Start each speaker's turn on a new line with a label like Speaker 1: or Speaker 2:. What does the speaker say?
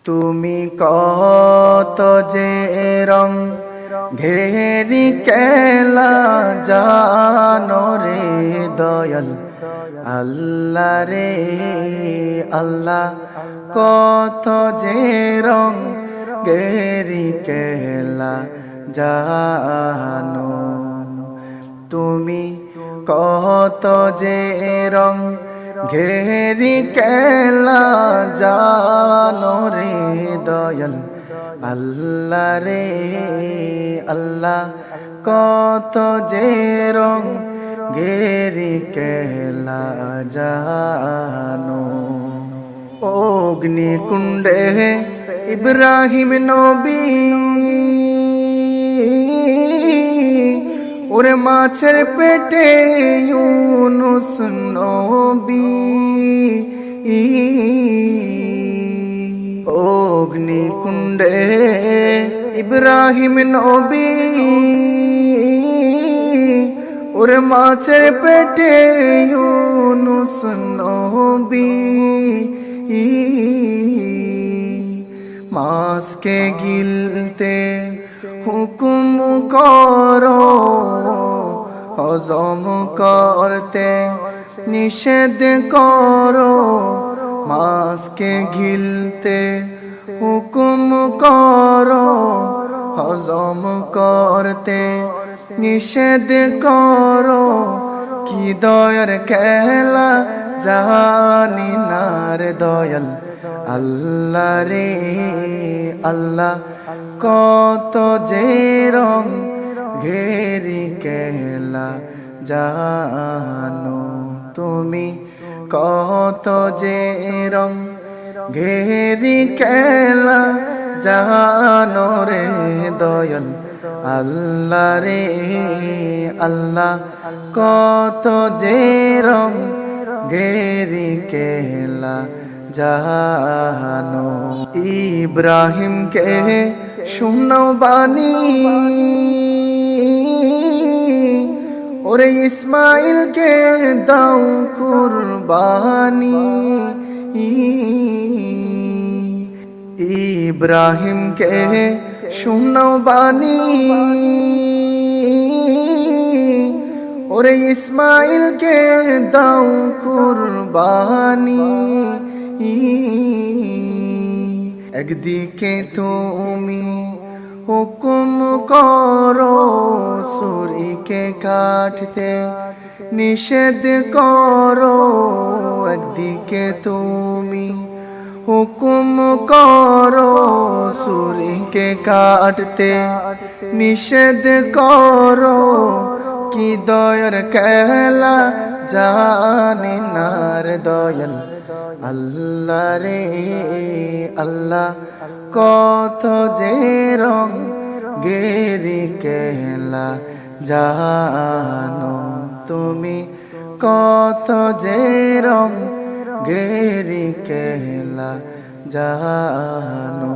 Speaker 1: তুমি কত যে রং ঘেরি কেলা জানো রে দয়াল আল্লাহ রে আল্লাহ, কত যে রং ঘেরি কেলা জানো। তুমি কত যে রং ঘেরি কেলা জানো রে দয়াল আল্লাহ রে আল্লাহ, কত যে রং ঘেরি কেলা জানো। অগ্নিকুণ্ডে ইব্রাহিম নবী, ওরে মাছের পেটে ইউনুস নবী। অগ্নিকুণ্ডে ইব্রাহিম নবী, ওরে মাছের পেটে ইউনুস নবী। মাছকে গিলতে হুকুম করো, হজম করতে নিষেধ করো। মাছকে গিলতে হুকুম করো, হজম করতে নিষেধ করো। কি দয়ার খেলা জানি না রে দয়াল আল্লাহ রে আল্লাহ, কত যে রং ঘেরি কেলা জানো। তুমি কত যে রং ঘেরি কেলা জানো রে দয়াল আল্লাহ রে আল্লাহ, কত যে রং ঘেরি কেলা জানো। ইব্রাহিমকে শুনো বাণী, ওরে ইসমাইলকে দাও কুরবানি। ইব্রাহিমকে শুনো বাণী, ওরে ইসমাইলকে দাও কুরবানি। একদিকে তুমি হুকুম করো ছুরিকে কাটতে নিষেধ করো। একদিকে তুমি হুকুম করো ছুরিকে কাটতে নিষেধ করো। কি দয়ার খেলা জানি না রে দয়াল আল্লাহ রে আল্লাহ, কত যে রং ঘেরি কেলা জানো। তুমি কত যে রং ঘেরি কেলা জানো।